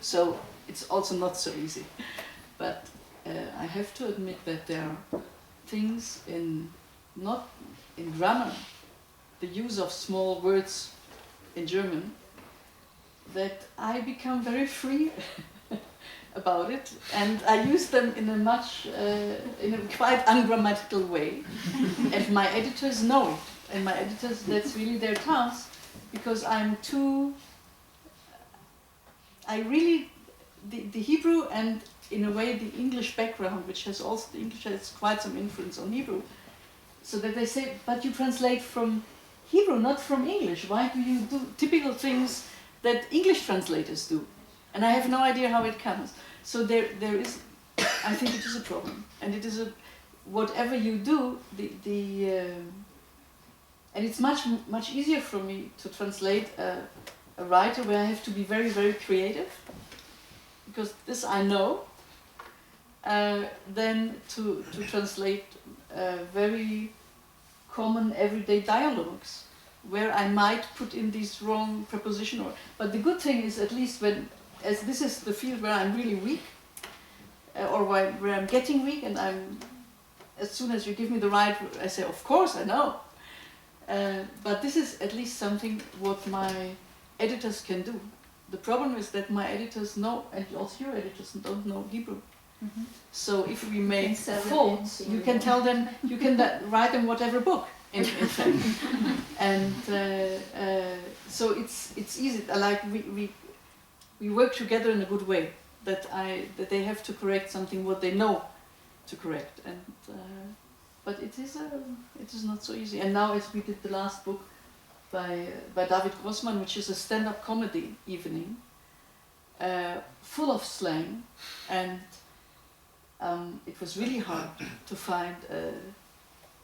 So it's also not so easy. But I have to admit that there are things not in grammar, the use of small words in German, that I become very free about it, and I use them in a quite ungrammatical way, and my editors know it, and my editors, that's really their task, because the Hebrew and in a way the English background, which has also, the English has quite some influence on Hebrew, so that they say, but you translate from Hebrew, not from English. Why do you do typical things that English translators do? And I have no idea how it comes. So there is, I think it is a problem. And it is whatever you do, and it's much easier for me to translate a writer where I have to be very, very creative, because this I know, than to translate very common everyday dialogues, where I might put in these wrong preposition. But the good thing is, at least as this is the field where I'm really weak, or where I'm getting weak, and as soon as you give me the right, I say, of course, I know. But this is at least something what my editors can do. The problem is that my editors know, and also your editors don't know Hebrew. Mm-hmm. So if we make faults, you can tell them, you can write them whatever book, in fact. And so it's easy. Like we work together in a good way. That they have to correct something what they know to correct, and but it is not so easy. And now, as we did the last book by David Grossman, which is a stand-up comedy evening, full of slang, and it was really hard to find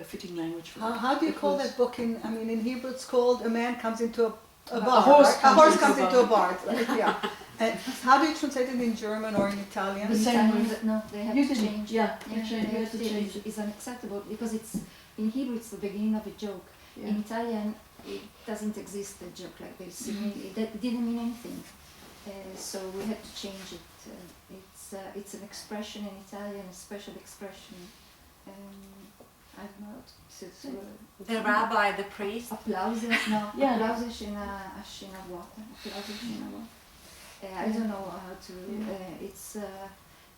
a fitting language for it. How do you call that book in Hebrew? It's called A Man Comes Into a Bar. A horse comes into a bar. Yeah. And how do you translate it in German or in Italian? The same way. No, they have to change. Yeah, they have to change. It's unacceptable because it's in Hebrew. It's the beginning of a joke. Yeah. In Italian, it doesn't exist a joke like this. Mm-hmm. It didn't mean anything. So we had to change it. It's an expression in Italian, a special expression. I don't know. The rabbi, the priest. Applause, no. Yeah. Applause scena vuota. I don't know how to. It's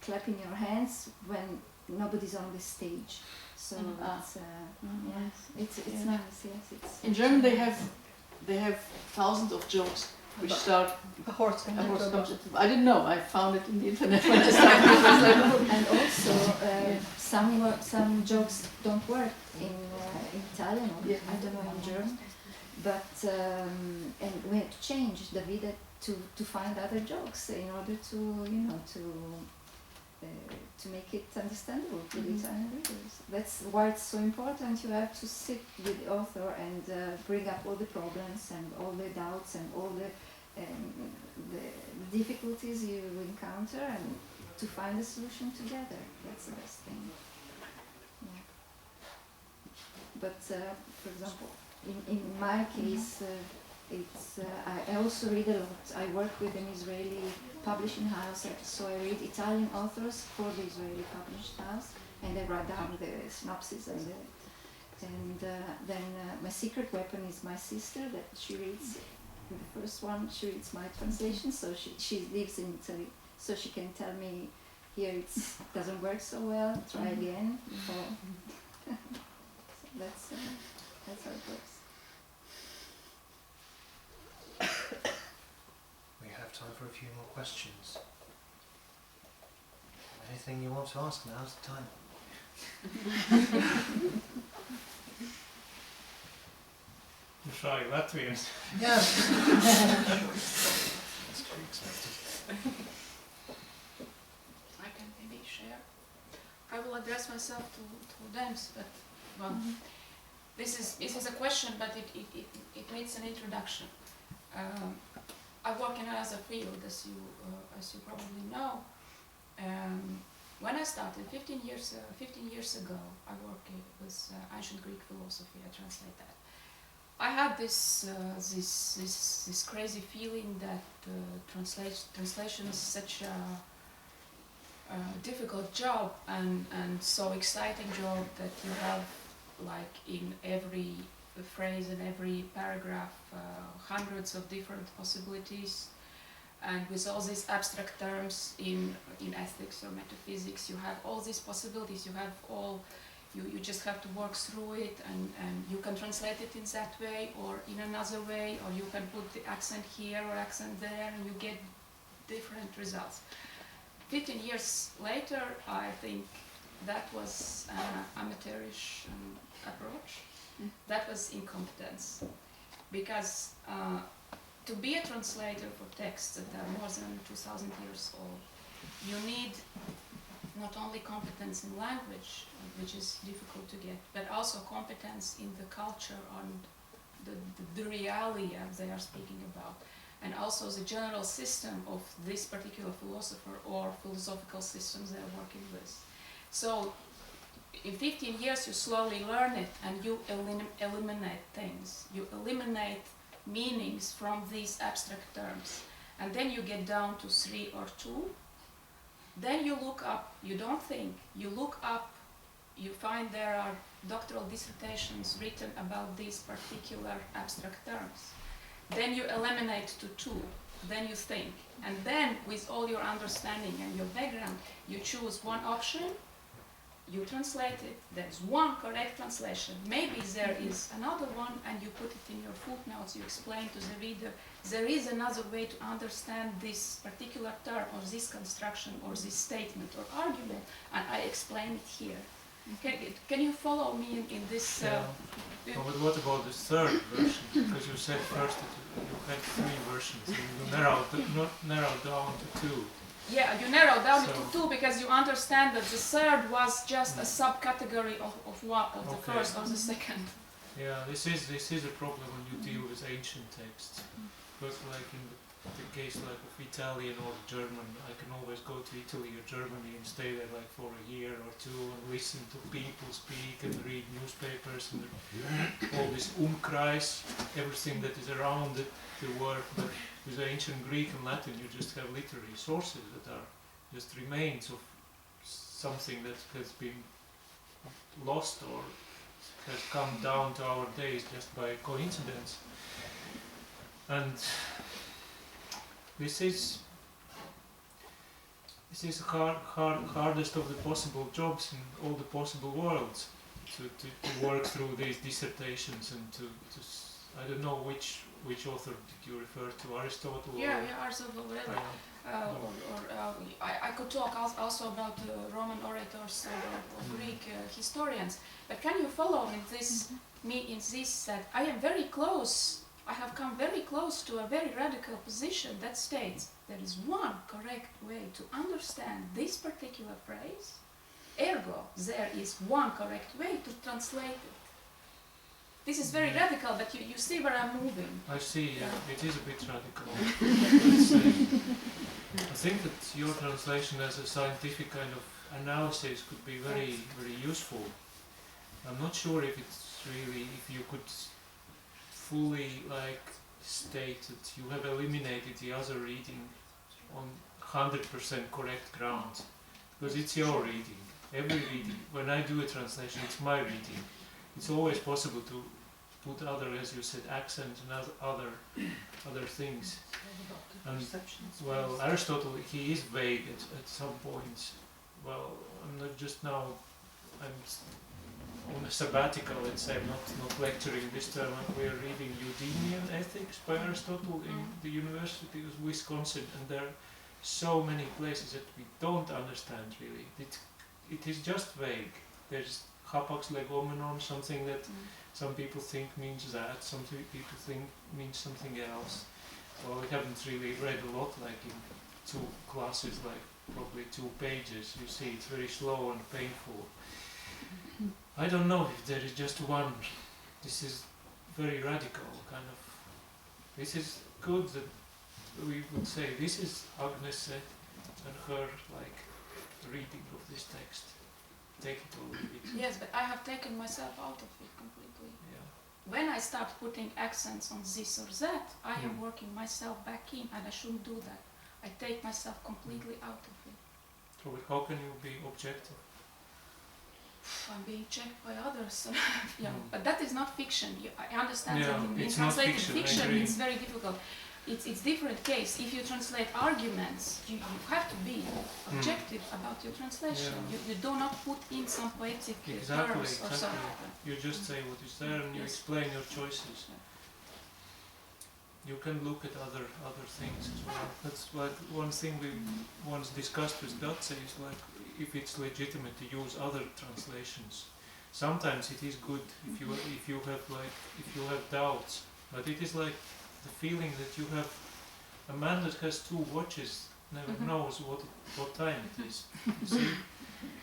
clapping your hands when nobody's on the stage. So it's nice. Yes, it's. In German, they have thousands of jokes which start. A horse comes. I didn't know. I found it in the internet when I started. And also, some jokes don't work in Italian or I don't know in German. But and we had to change the video to find other jokes in order to make it understandable to the Italian readers. That's why it's so important. You have to sit with the author and bring up all the problems and all the doubts and all the difficulties you encounter, and to find a solution together. That's the best thing. Yeah. But for example, in my case, I also read a lot. I work with an Israeli publishing house, so I read Italian authors for the Israeli published house, and I write down the synopsis and then my secret weapon is my sister, that she reads the first one. She reads my translation, so she lives in Italy, so she can tell me, here it doesn't work so well, try again. So that's how it works. We have time for a few more questions. Anything you want to ask, now's the time. Try Latvian. Yes. That's to be expected. I can maybe share. I will address myself to them, but well, this is a question, but it needs an introduction. I work in another field, as you probably know. When I started 15 years ago, I worked with ancient Greek philosophy. I translate that. I had this crazy feeling that translation is such a difficult job and so exciting job that you have like in every phrase and every paragraph hundreds of different possibilities, and with all these abstract terms in ethics or metaphysics, you have all these possibilities. You have all. You just have to work through it, and you can translate it in that way or in another way, or you can put the accent here or accent there, and you get different results. 15 years later, I think that was an amateurish approach. That was incompetence. Because to be a translator for texts that are more than 2,000 years old, you need not only competence in language, which is difficult to get, but also competence in the culture and the realia they are speaking about, and also the general system of this particular philosopher or philosophical systems they are working with. So in 15 years you slowly learn it and you eliminate things. You eliminate meanings from these abstract terms. And then you get down to 3 or 2. Then you look up, you don't think, you look up, you find there are doctoral dissertations written about these particular abstract terms. Then you eliminate to 2, then you think. And then with all your understanding and your background, you choose one option, you translate it, there's one correct translation. Maybe there is another one and you put it in your footnotes, you explain to the reader, there is another way to understand this particular term or this construction or this statement or argument, and I explain it here. Can you follow me in this? But what about the third version? Because you said first that you had 3 versions, and you narrowed down to 2. Yeah, you narrow down it to 2 because you understand that the third was just a subcategory of the first or the second. Yeah, this is a problem when you deal with ancient texts. Because like in the case like of Italian or German, I can always go to Italy or Germany and stay there like for a year or 2 and listen to people speak and read newspapers and all this Umkreis, everything that is around the word. But with ancient Greek and Latin, you just have literary sources that are just remains of something that has been lost or has come down to our days just by coincidence. And this is hardest of the possible jobs in all the possible worlds, to work through these dissertations and to I don't know which author did you refer to, Aristotle? Yeah, Aristotle, whatever. I could talk also about Roman orators or Greek historians. But can you follow me in this that I am very close? I have come very close to a very radical position that states there is one correct way to understand this particular phrase. Ergo, there is one correct way to translate it. This is very radical, but you see where I'm moving. I see, yeah. It is a bit radical. I think that your translation as a scientific kind of analysis could be very, very useful. I'm not sure if it's really, if you could fully like state that you have eliminated the other reading on 100% correct grounds, because it's your reading. Every reading, when I do a translation, it's my reading. It's always possible to put other, as you said, accents and other things. And, well, Aristotle, he is vague at some points. Well, I'm not just now, I'm on a sabbatical, let's say, I'm not lecturing this term. We are reading Eudemian Ethics by Aristotle in the University of Wisconsin, and there are so many places that we don't understand really. It is just vague. There's hapax legomenon, something that some people think means that, some people think means something else. Well, we haven't really read a lot, like in 2 classes, like probably 2 pages. You see, it's very slow and painful. I don't know if there is just one. This is very radical, kind of. This is good that we would say this is Agnes said and her like reading of this text. Take it or leave it. Yes, but I have taken myself out of it completely. Yeah. when I start putting accents on this or that, I am working myself back in, and I shouldn't do that. I take myself completely out of it. So how can you be objective? I'm being checked by others. But that is not fiction. I understand Yeah, that in it's not translated fiction, I fiction agree. it's very difficult. It's different case. If you translate arguments, you have to be objective about your translation. Yeah. You do not put in some poetic Exactly, terms or exactly. something. You just say what is there and you Yes. explain your choices. You can look at other things as well. That's like one thing we once discussed with Gatse is like if it's legitimate to use other translations. Sometimes it is good if you have doubts, but it is like the feeling that you have a man that has two watches never knows what time it is. You see,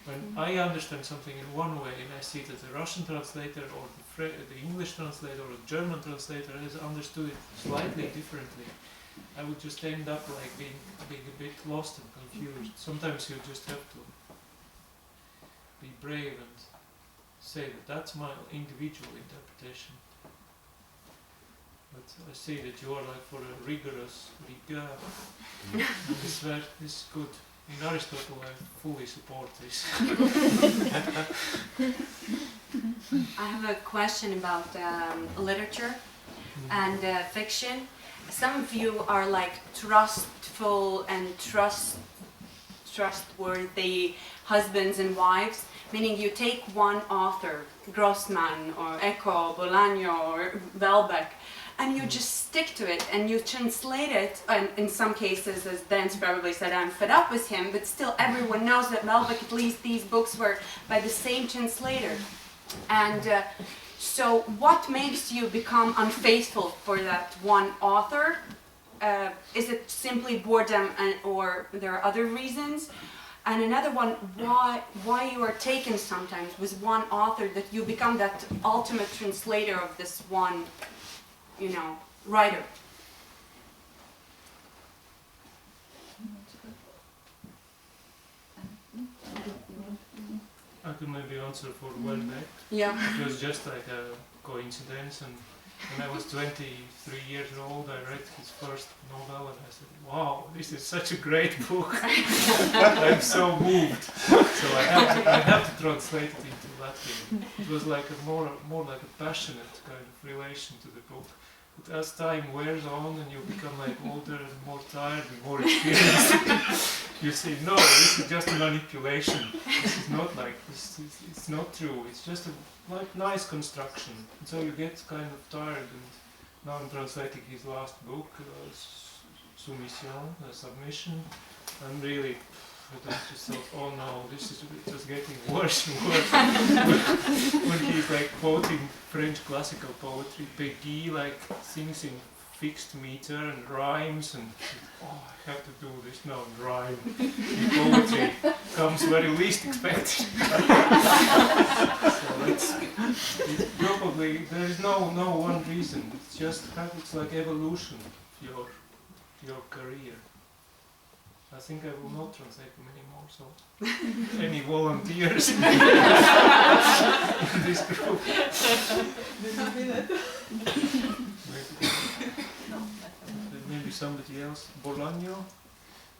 when I understand something in one way and I see that the Russian translator or the English translator or the German translator has understood it slightly differently, I would just end up like being a bit lost and confused. Sometimes you just have to be brave and say that that's my individual interpretation. But I see that you are like for a rigorous rigueur. This is good. In Aristotle, I fully support this. I have a question about literature and fiction. Some of you are like trustful and trustworthy husbands and wives, meaning you take one author, Grossman or Eco, Bolaño or Welbeck, and you just stick to it and you translate it, and in some cases, as Dan's probably said, I'm fed up with him, but still everyone knows that Welbeck, at least these books were by the same translator. And so what makes you become unfaithful for that one author? Is it simply boredom or there are other reasons? And another one, why you are taken sometimes with one author that you become that ultimate translator of this one, writer. I could maybe answer for Welbeck. Yeah. It was just like a coincidence, and when I was 23 years old I read his first novel and I said, wow, this is such a great book. I'm so moved. So I have to translate it into Latvian. It was like more like a passionate kind of relation to the book. But as time wears on and you become like older and more tired and more experienced, you say, no, this is just a manipulation. This is not like, it's not true. It's just a like nice construction. And so you get kind of tired, and now I'm translating his last book, Soumission, Submission, and really, I just thought, oh no, this is just getting worse and worse. When he's like quoting French classical poetry, Peggy like sings in fixed meter and rhymes, and oh, I have to do this now and rhyme. In poetry comes where you least expect. So it's probably, there is no one reason. It's just it's like evolution of your career. I think I will not translate them anymore, so any volunteers in this group? Maybe somebody else? Bolaño?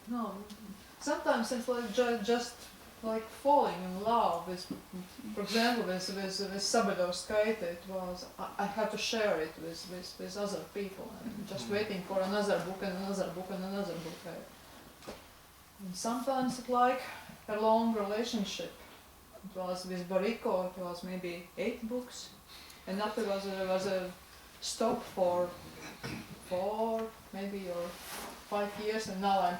No, sometimes it's like just like falling in love with, for example, with Sabados-Kaite. It was I had to share it with other people and just waiting for another book and another book and another book. And sometimes it's like a long relationship. It was with Bariko, it was maybe 8 books, and after was a stop for 4 maybe or 5 years, and now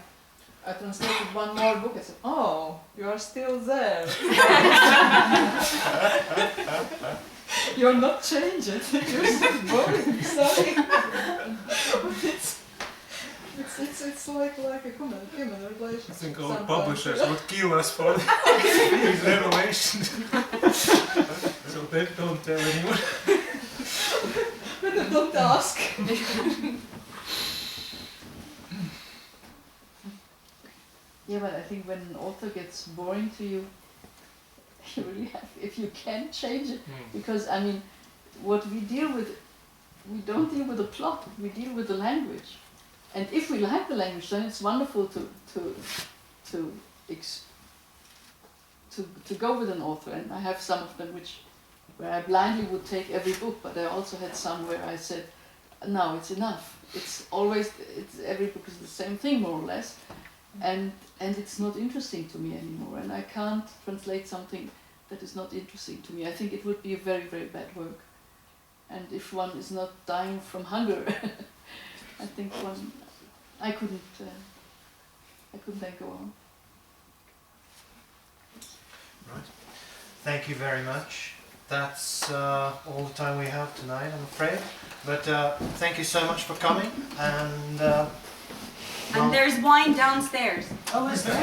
I translated one more book. I said, oh, you are still there. You're not changing. You're still boring. Sorry. It's like a human relationship. I think our sometimes. publishers would kill us for these revelations. So they don't tell anyone. Better don't ask. Yeah, but I think when an author gets boring to you, you really have, if you can change it, because I mean, what we deal with, we don't deal with the plot, we deal with the language. And if we like the language, then it's wonderful to go with an author. And I have some of them where I blindly would take every book, but I also had some where I said, no, it's enough. Every book is the same thing, more or less, and it's not interesting to me anymore. And I can't translate something that is not interesting to me. I think it would be a very, very bad work. And if one is not dying from hunger, I think I couldn't then go on. Right. Thank you very much. That's all the time we have tonight, I'm afraid. But thank you so much for coming. And And there's wine downstairs. oh, is there?